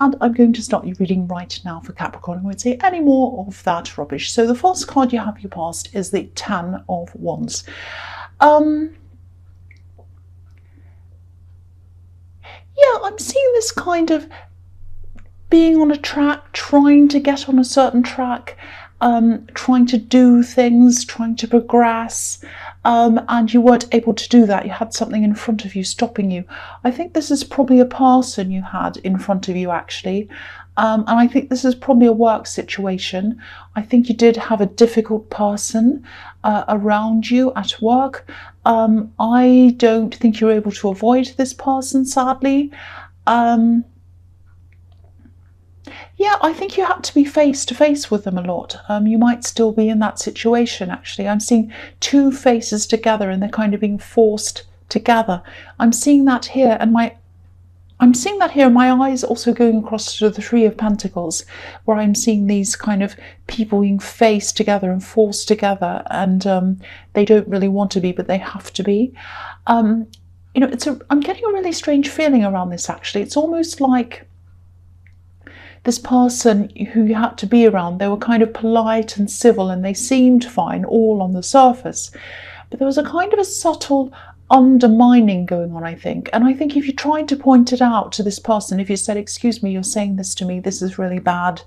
And I'm going to start your reading right now for Capricorn. I won't say any more of that rubbish. So the first card you have your past is the Ten of Wands. Yeah, I'm seeing this kind of being on a track, trying to get on a certain track, trying to do things, trying to progress, and you weren't able to do that. You had something in front of you stopping you. I think this is probably a person you had in front of you, actually. And I think this is probably a work situation. I think you did have a difficult person around you at work. I don't think you're able to avoid this person, sadly. Yeah, I think you had to be face to face with them a lot. You might still be in that situation, actually. I'm seeing two faces together and they're kind of being forced together. I'm seeing that here, and my eyes also going across to the Three of Pentacles, where I'm seeing these kind of people being faced together and forced together, and they don't really want to be, but they have to be. You know, I'm getting a really strange feeling around this, actually. It's almost like this person who you had to be around, they were kind of polite and civil and they seemed fine all on the surface. But there was a kind of a subtle undermining going on, I think. And I think if you tried to point it out to this person, if you said, excuse me, you're saying this to me, this is really bad,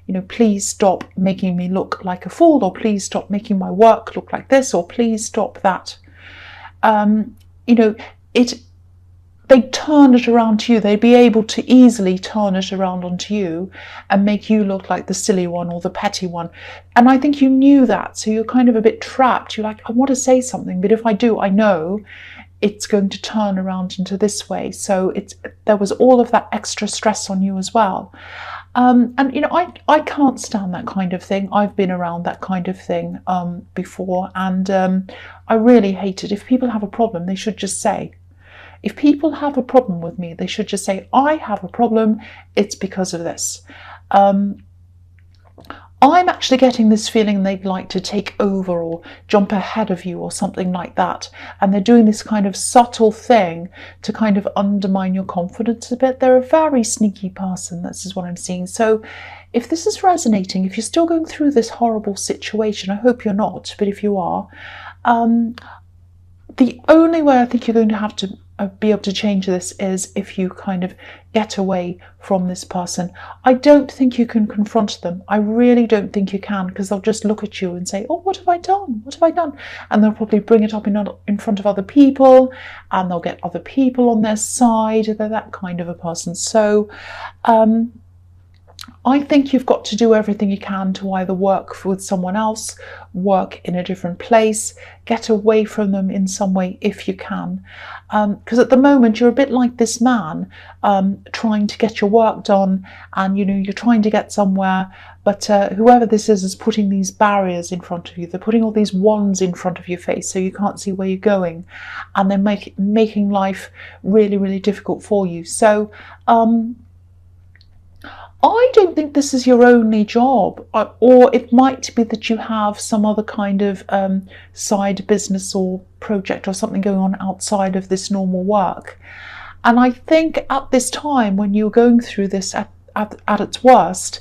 you know, please stop making me look like a fool, or please stop making my work look like this, or please stop that. You know, they'd turn it around to you. They'd be able to easily turn it around onto you and make you look like the silly one or the petty one. And I think you knew that, so you're kind of a bit trapped. You're like, I want to say something, but if I do, I know it's going to turn around into this way. So there was all of that extra stress on you as well. And you know, I can't stand that kind of thing. I've been around that kind of thing before, and I really hate it. If people have a problem, they should just say. If people have a problem with me, they should just say, I have a problem, it's because of this. I'm actually getting this feeling they'd like to take over or jump ahead of you or something like that. And they're doing this kind of subtle thing to kind of undermine your confidence a bit. They're a very sneaky person, this is what I'm seeing. So if this is resonating, if you're still going through this horrible situation, I hope you're not, but if you are, the only way I think you're going to have to be able to change this is if you kind of get away from this person. I don't think you can confront them. I really don't think you can, because they'll just look at you and say, oh, what have I done? What have I done? And they'll probably bring it up in front of other people, and they'll get other people on their side. They're that kind of a person. So I think you've got to do everything you can to either work with someone else, work in a different place, get away from them in some way if you can. Because at the moment you're a bit like this man, trying to get your work done, and you know, you're trying to get somewhere, but whoever this is putting these barriers in front of you. They're putting all these wands in front of your face so you can't see where you're going, and they're making life really, really difficult for you. So I don't think this is your only job, or it might be that you have some other kind of side business or project or something going on outside of this normal work. And I think at this time, when you were going through this at its worst,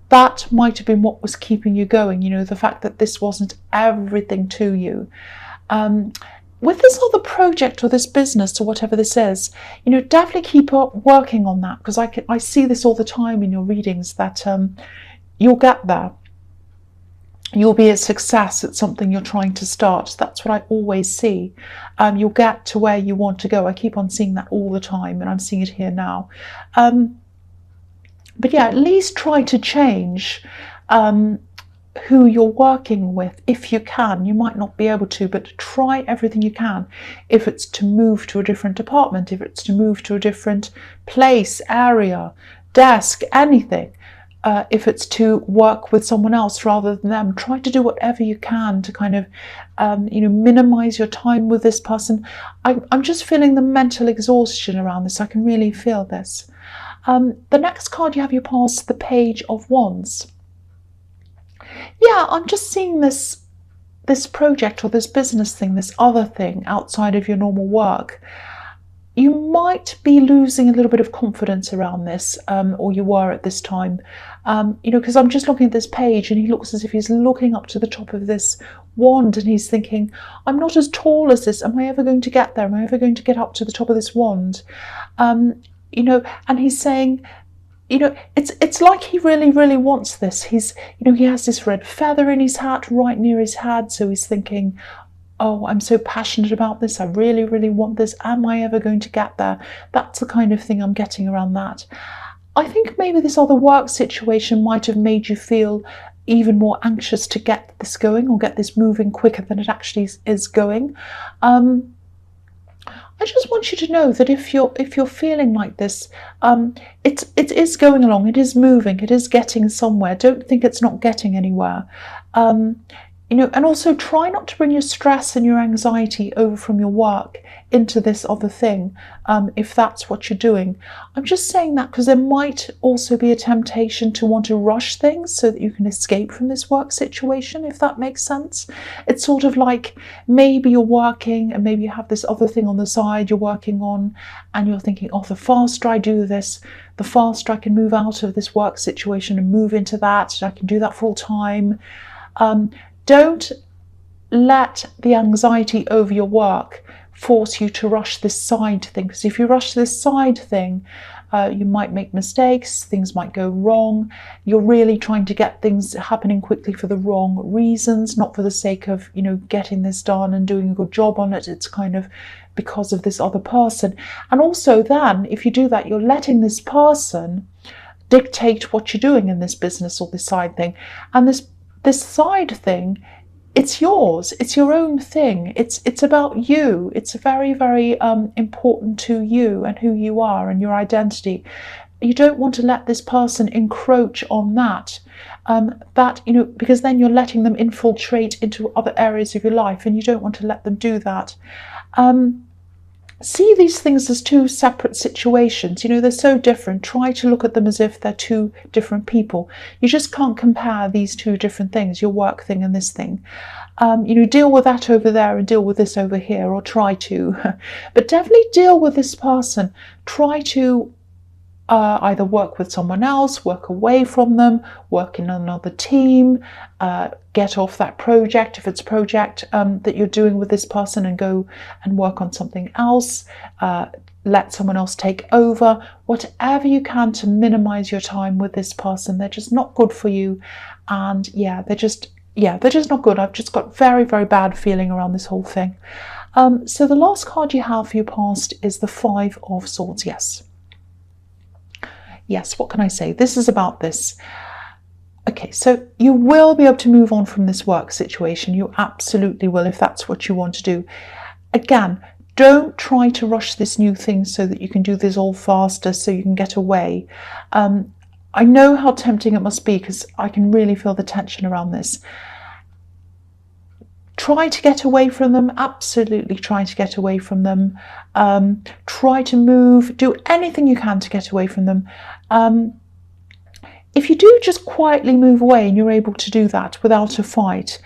that might have been what was keeping you going, you know, the fact that this wasn't everything to you. With this other project or this business or whatever this is, you know, definitely keep up working on that, because I see this all the time in your readings, that you'll get there. You'll be a success at something you're trying to start. That's what I always see. You'll get to where you want to go. I keep on seeing that all the time, and I'm seeing it here now. But yeah, at least try to change who you're working with if you can. You might not be able to, but try everything you can. If it's to move to a different department, if it's to move to a different place, area, desk, anything, if it's to work with someone else rather than them, try to do whatever you can to kind of you know, minimize your time with this person. I'm just feeling the mental exhaustion around this. I can really feel this. The next card you have your past, the Page of Wands. Yeah, I'm just seeing this project or this business thing, this other thing outside of your normal work. you might be losing a little bit of confidence around this, or you were at this time, because I'm just looking at this page and he looks as if he's looking up to the top of this wand and he's thinking, I'm not as tall as this. Am I ever going to get there? Am I ever going to get up to the top of this wand? And he's saying, it's like he really, really wants this. He has this red feather in his hat right near his head. So he's thinking, oh, I'm so passionate about this. I really, really want this. Am I ever going to get there? That's the kind of thing I'm getting around that. I think maybe this other work situation might have made you feel even more anxious to get this going or get this moving quicker than it actually is going. I just want you to know that if you're feeling like this, it is going along, it is moving, it is getting somewhere. Don't think it's not getting anywhere. And also try not to bring your stress and your anxiety over from your work into this other thing, if that's what you're doing. I'm just saying that because there might also be a temptation to want to rush things so that you can escape from this work situation, if that makes sense. It's sort of like maybe you're working and maybe you have this other thing on the side you're working on and you're thinking, oh, the faster I do this, the faster I can move out of this work situation and move into that. I can do that full time. Don't let the anxiety over your work force you to rush this side thing, because if you rush this side thing, you might make mistakes, things might go wrong. You're really trying to get things happening quickly for the wrong reasons, not for the sake of, getting this done and doing a good job on it. It's kind of because of this other person. And also then, if you do that, you're letting this person dictate what you're doing in this business or this side thing. And this side thing, it's yours, it's your own thing, it's about you, it's very, very important to you and who you are and your identity. You don't want to let this person encroach on that, because then you're letting them infiltrate into other areas of your life, and you don't want to let them do that. See these things as two separate situations. They're so different. Try to look at them as if they're two different people. You just can't compare these two different things, your work thing and this thing. Deal with that over there and deal with this over here, or try to. But definitely deal with this person. Try to either work with someone else, work away from them, work in another team, get off that project if it's a project that you're doing with this person, and go and work on something else. Let someone else take over. Whatever you can to minimize your time with this person. They're just not good for you, and they're just not good. I've just got very, very bad feeling around this whole thing. So the last card you have for your past is the Five of Swords. Yes, what can I say? This is about this. Okay, so you will be able to move on from this work situation. You absolutely will, if that's what you want to do. Again, don't try to rush this new thing so that you can do this all faster so you can get away. I know how tempting it must be, because I can really feel the tension around this. Try to get away from them, absolutely try to get away from them. Try to move, do anything you can to get away from them. If you do just quietly move away and you're able to do that without a fight,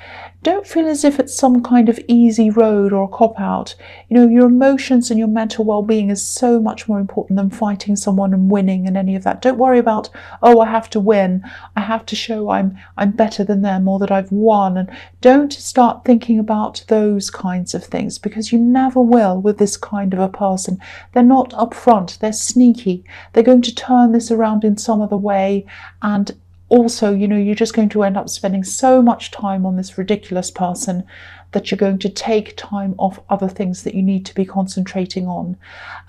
don't feel as if it's some kind of easy road or a cop-out. Your emotions and your mental well-being is so much more important than fighting someone and winning and any of that. Don't worry about, oh, I have to win, I have to show I'm better than them, or that I've won. And don't start thinking about those kinds of things, because you never will with this kind of a person. They're not upfront, they're sneaky. They're going to turn this around in some other way, and also, you're just going to end up spending so much time on this ridiculous person that you're going to take time off other things that you need to be concentrating on.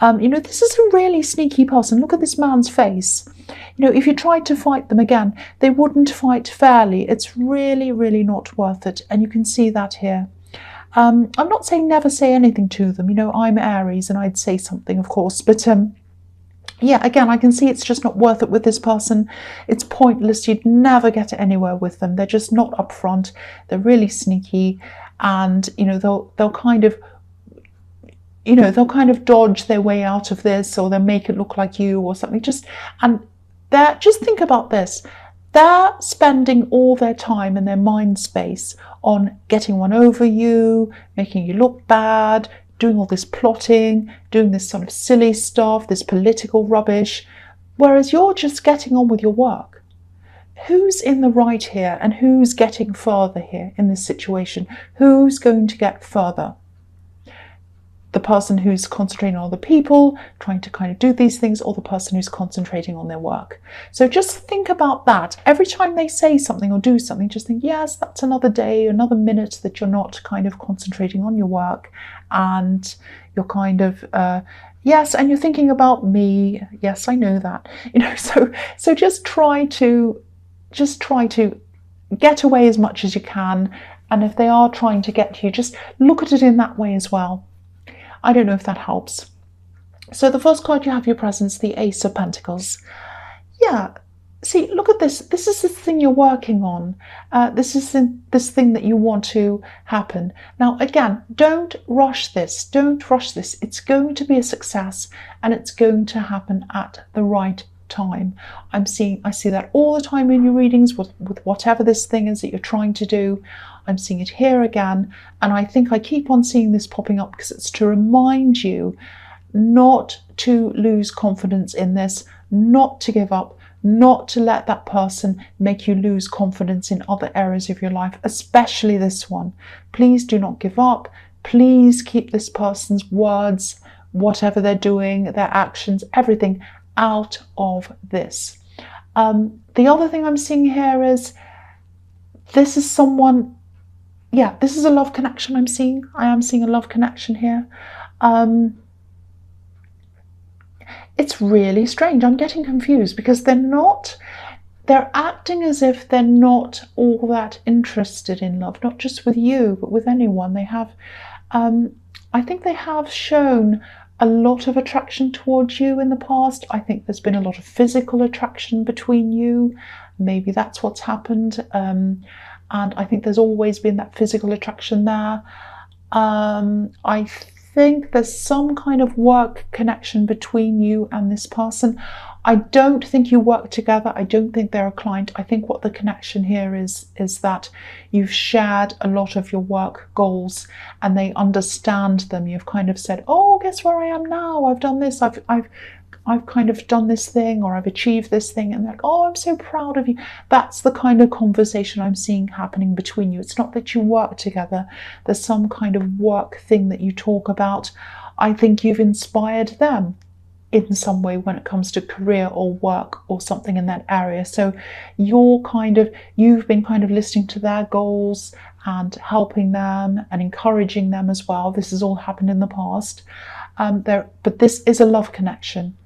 This is a really sneaky person. Look at this man's face. If you tried to fight them again, they wouldn't fight fairly. It's really, really not worth it. And you can see that here. I'm not saying never say anything to them. I'm Aries and I'd say something, of course, but again, I can see it's just not worth it with this person. It's pointless. You'd never get anywhere with them. They're just not upfront. They're really sneaky, and they'll kind of dodge their way out of this, or they'll make it look like you or something. Just think about this. They're spending all their time and their mind space on getting one over you, making you look bad, doing all this plotting, doing this sort of silly stuff, this political rubbish, whereas you're just getting on with your work. Who's in the right here, and who's getting further here in this situation? Who's going to get further? The person who's concentrating on other people, trying to kind of do these things, or the person who's concentrating on their work. So just think about that. Every time they say something or do something, just think, yes, that's another day, another minute that you're not kind of concentrating on your work, and you're kind of, yes, and you're thinking about me. Yes, I know that. So just try to get away as much as you can. And if they are trying to get to you, just look at it in that way as well. I don't know if that helps. So the first card you have your presence, the Ace of Pentacles. Yeah, see, look at this. This is the thing you're working on. This is this thing that you want to happen. Now, again, don't rush this. Don't rush this. It's going to be a success, and it's going to happen at the right time. I see that all the time in your readings with whatever this thing is that you're trying to do. I'm seeing it here again, and I think I keep on seeing this popping up because it's to remind you not to lose confidence in this, not to give up, not to let that person make you lose confidence in other areas of your life, especially this one. Please do not give up. Please keep this person's words, whatever they're doing, their actions, everything out of this. The other thing I'm seeing here is this is someone, yeah, this is a love connection I'm seeing. I am seeing a love connection here. It's really strange. I'm getting confused because they're acting as if they're not all that interested in love, not just with you, but with anyone. They have, I think they have shown a lot of attraction towards you in the past. I think there's been a lot of physical attraction between you. Maybe that's what's happened. And I think there's always been that physical attraction there. I think there's some kind of work connection between you and this person. I don't think you work together. I don't think they're a client. I think what the connection here is that you've shared a lot of your work goals and they understand them. You've kind of said, oh, guess where I am now? I've done this. I've kind of done this thing, or I've achieved this thing, and they're like, oh, I'm so proud of you. That's the kind of conversation I'm seeing happening between you. It's not that you work together. There's some kind of work thing that you talk about. I think you've inspired them in some way when it comes to career or work or something in that area. So you've been kind of listening to their goals and helping them and encouraging them as well. This has all happened in the past. But this is a love connection.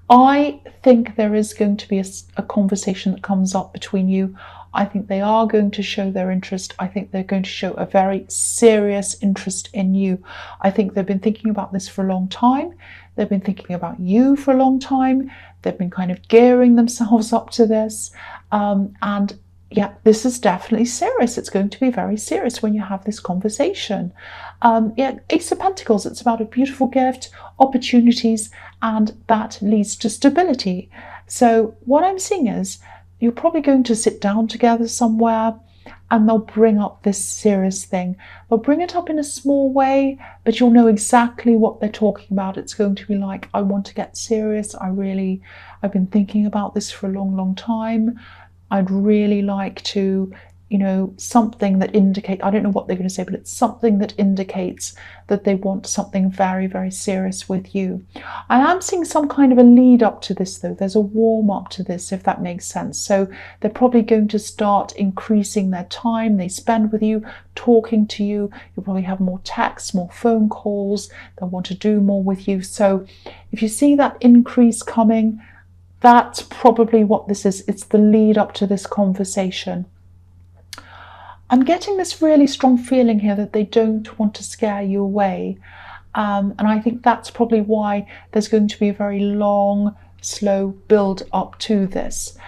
I think there is going to be a conversation that comes up between you. I think they are going to show their interest. I think they're going to show a very serious interest in you. I think they've been thinking about this for a long time. They've been thinking about you for a long time. They've been kind of gearing themselves up to this. And yeah, this is definitely serious. It's going to be very serious when you have this conversation. Yeah, Ace of Pentacles, it's about a beautiful gift, opportunities, and that leads to stability. So what I'm seeing is you're probably going to sit down together somewhere and they'll bring up this serious thing. They'll bring it up in a small way, but you'll know exactly what they're talking about. It's going to be like, I want to get serious. I've been thinking about this for a long, long time. I'd really like to, something that indicates, I don't know what they're going to say, but it's something that indicates that they want something very, very serious with you. I am seeing some kind of a lead up to this though. There's a warm up to this, if that makes sense. So they're probably going to start increasing their time they spend with you, talking to you. You'll probably have more texts, more phone calls. They'll want to do more with you. So if you see that increase coming, that's probably what this is. It's the lead up to this conversation. I'm getting this really strong feeling here that they don't want to scare you away. And I think that's probably why there's going to be a very long, slow build up to this.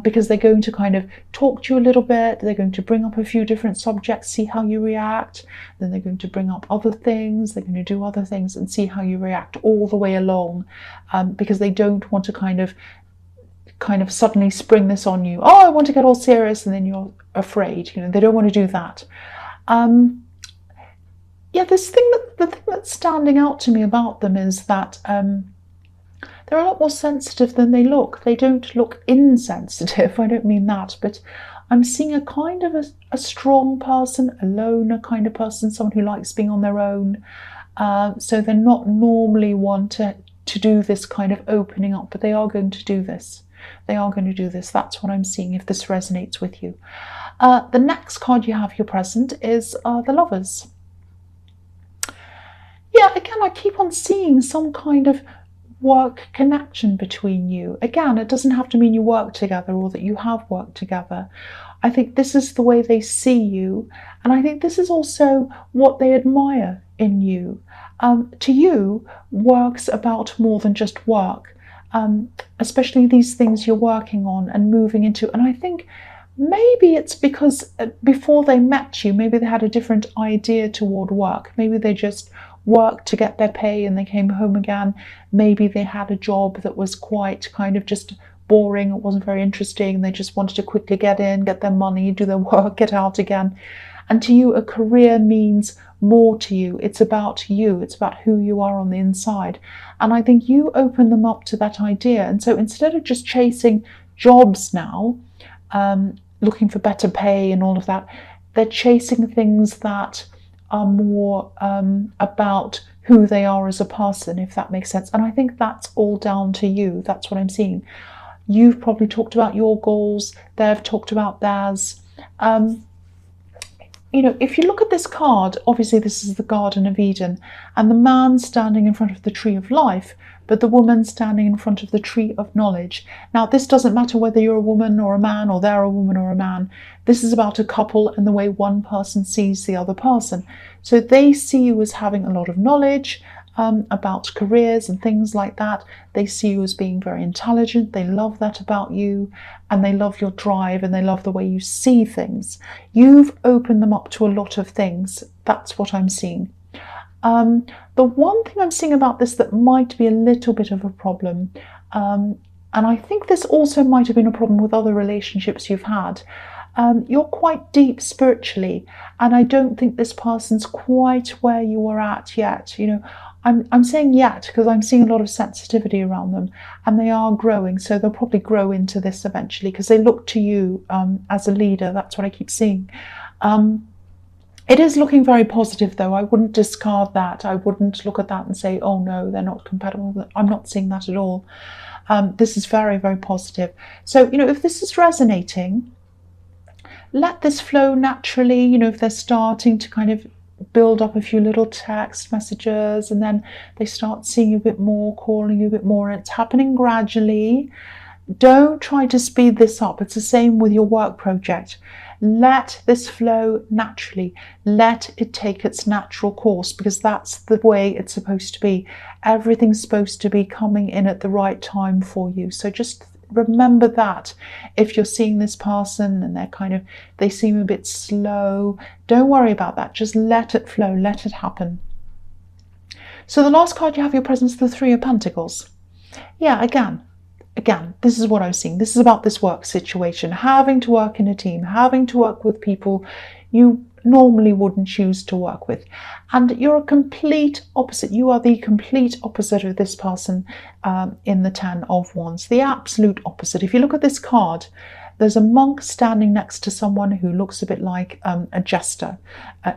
Because they're going to kind of talk to you a little bit. They're going to bring up a few different subjects, see how you react. Then they're going to bring up other things. They're going to do other things and see how you react all the way along. Because they don't want to kind of suddenly spring this on you. Oh, I want to get all serious, and then you're afraid. They don't want to do that. yeah, the thing that's standing out to me about them is that they're a lot more sensitive than they look. They don't look insensitive. I don't mean that, but I'm seeing a kind of a strong person, a loner kind of person, someone who likes being on their own. So they're not normally one to do this kind of opening up, but they are going to do this. They are going to do this. That's what I'm seeing, if this resonates with you. The next card you have, your present, is the Lovers. Yeah, again, I keep on seeing some kind of work connection between you. Again, it doesn't have to mean you work together or that you have worked together. I think this is the way they see you, and I think this is also what they admire in you. To you, work's about more than just work, especially these things you're working on and moving into. And I think maybe it's because before they met you, maybe they had a different idea toward work. Maybe they just worked to get their pay and they came home again. Maybe they had a job that was quite kind of just boring, it wasn't very interesting, they just wanted to quickly get in, get their money, do their work, get out again. And to you, a career means more to you. It's about you, it's about who you are on the inside. And I think you open them up to that idea. And so instead of just chasing jobs now, looking for better pay and all of that, they're chasing things that are more about who they are as a person, if that makes sense. And I think that's all down to you. That's what I'm seeing. You've probably talked about your goals, they've talked about theirs. You know, if you look at this card, obviously this is the Garden of Eden, and the man standing in front of the tree of life, but the woman standing in front of the tree of knowledge. Now, this doesn't matter whether you're a woman or a man, or they're a woman or a man. This is about a couple and the way one person sees the other person. So they see you as having a lot of knowledge about careers and things like that. They see you as being very intelligent. They love that about you, and they love your drive, and they love the way you see things. You've opened them up to a lot of things. That's what I'm seeing. The one thing I'm seeing about this that might be a little bit of a problem, and I think this also might have been a problem with other relationships you've had, you're quite deep spiritually, and I don't think this person's quite where you are at yet. You know, I'm saying yet because I'm seeing a lot of sensitivity around them, and they are growing, so they'll probably grow into this eventually because they look to you as a leader. That's what I keep seeing. It is looking very positive, though. I wouldn't discard that. I wouldn't look at that and say, oh no, they're not compatible. I'm not seeing that at all. This is very, very positive. So, you know, if this is resonating, let this flow naturally. You know, if they're starting to kind of build up a few little text messages, and then they start seeing you a bit more, calling you a bit more, and it's happening gradually. Don't try to speed this up. It's the same with your work project. Let this flow naturally. Let it take its natural course, because that's the way it's supposed to be. Everything's supposed to be coming in at the right time for you. So just remember that. If you're seeing this person and they seem a bit slow, don't worry about that. Just let it flow, let it happen. So the last card you have, your presence, the Three of Pentacles. Yeah, again, this is what I'm seeing. This is about this work situation, having to work in a team, having to work with people you normally wouldn't choose to work with. And you're a complete opposite. You are the complete opposite of this person in the Ten of Wands, the absolute opposite. If you look at this card, there's a monk standing next to someone who looks a bit like a jester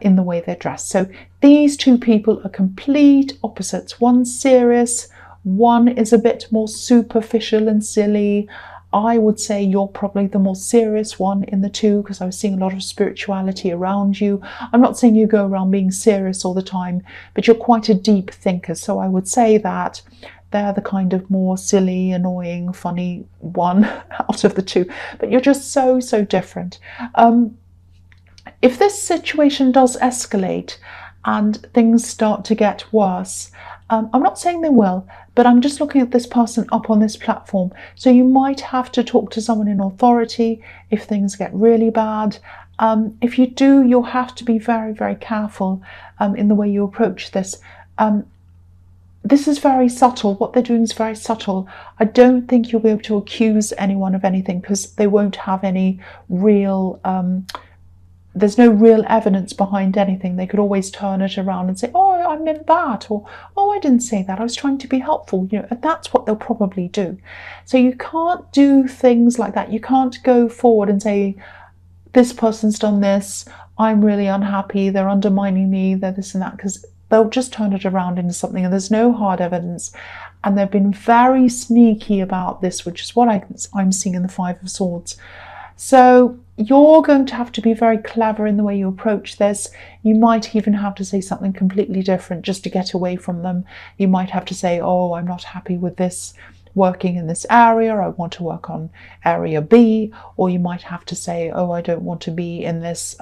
in the way they're dressed. So these two people are complete opposites. One's serious, one is a bit more superficial and silly. I would say you're probably the more serious one in the two, because I was seeing a lot of spirituality around you. I'm not saying you go around being serious all the time, but you're quite a deep thinker. So I would say that they're the kind of more silly, annoying, funny one out of the two. But you're just so different. If this situation does escalate and things start to get worse, I'm not saying they will, but I'm just looking at this person up on this platform. So you might have to talk to someone in authority if things get really bad. If you do, you'll have to be very, very careful in the way you approach this. This is very subtle. What they're doing is very subtle. I don't think you'll be able to accuse anyone of anything, because they won't have any real there's no real evidence behind anything. They could always turn it around and say, oh, I meant that, or oh, I didn't say that, I was trying to be helpful, you know, and that's what they'll probably do. So you can't do things like that. You can't go forward and say, this person's done this, I'm really unhappy, they're undermining me, they're this and that, because they'll just turn it around into something, and there's no hard evidence. And they've been very sneaky about this, which is what I'm seeing in the Five of Swords. So you're going to have to be very clever in the way you approach this. You might even have to say something completely different just to get away from them. You might have to say, oh, I'm not happy with this working in this area, I want to work on area B. Or you might have to say, oh, I don't want to be in this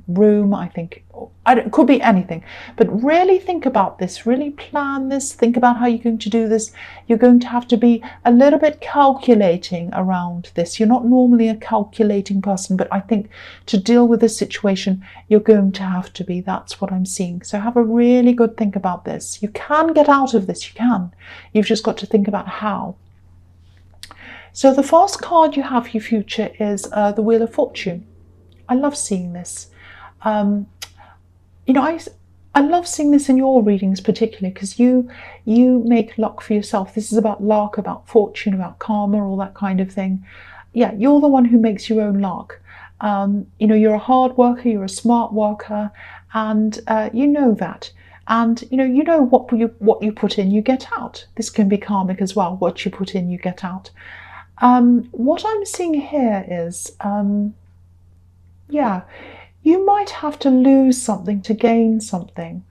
room. I think it could be anything, but really think about this, really plan this, think about how you're going to do this. You're going to have to be a little bit calculating around this. You're not normally a calculating person, but I think to deal with this situation, you're going to have to be. That's what I'm seeing. So have a really good think about this. You can get out of this, you can. You've just got to think about how. So the first card you have for your future is the Wheel of Fortune. I love seeing this. You know, I love seeing this in your readings particularly, because you make luck for yourself. This is about luck, about fortune, about karma, all that kind of thing. Yeah, you're the one who makes your own luck. You know, you're a hard worker, you're a smart worker, and you know that. And you know what you put in, you get out. This can be karmic as well. What you put in, you get out. What I'm seeing here is, yeah, you might have to lose something to gain something.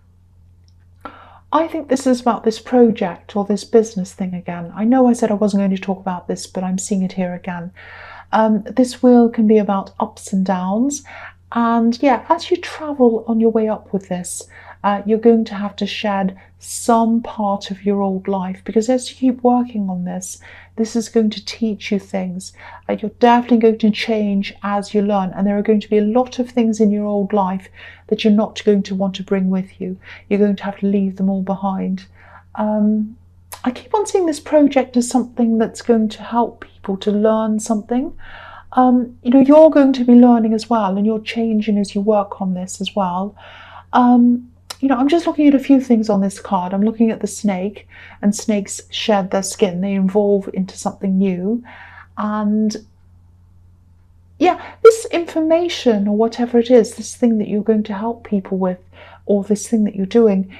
I think this is about this project or this business thing again. I know I said I wasn't going to talk about this, but I'm seeing it here again. This wheel can be about ups and downs. And yeah, as you travel on your way up with this, you're going to have to shed some part of your old life, because as you keep working on this, this is going to teach you things. You're definitely going to change as you learn, and there are going to be a lot of things in your old life that you're not going to want to bring with you. You're going to have to leave them all behind. I keep on seeing this project as something that's going to help people to learn something. You know, you're going to be learning as well, and you're changing as you work on this as well. You know, I'm just looking at a few things on this card. I'm looking at the snake, and snakes shed their skin. They evolve into something new. And yeah, this information or whatever it is, this thing that you're going to help people with, or this thing that you're doing,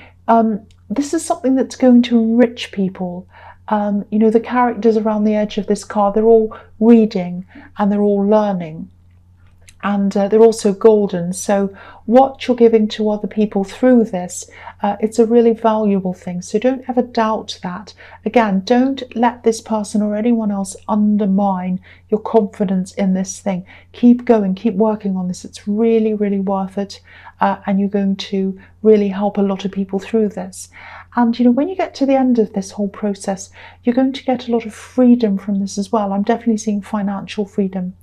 this is something that's going to enrich people. You know, the characters around the edge of this card, they're all reading and they're all learning. And they're also golden. So what you're giving to other people through this, it's a really valuable thing. So don't ever doubt that. Again, don't let this person or anyone else undermine your confidence in this thing. Keep going, keep working on this. It's really, really worth it. And you're going to really help a lot of people through this. And, you know, when you get to the end of this whole process, you're going to get a lot of freedom from this as well. I'm definitely seeing financial freedom.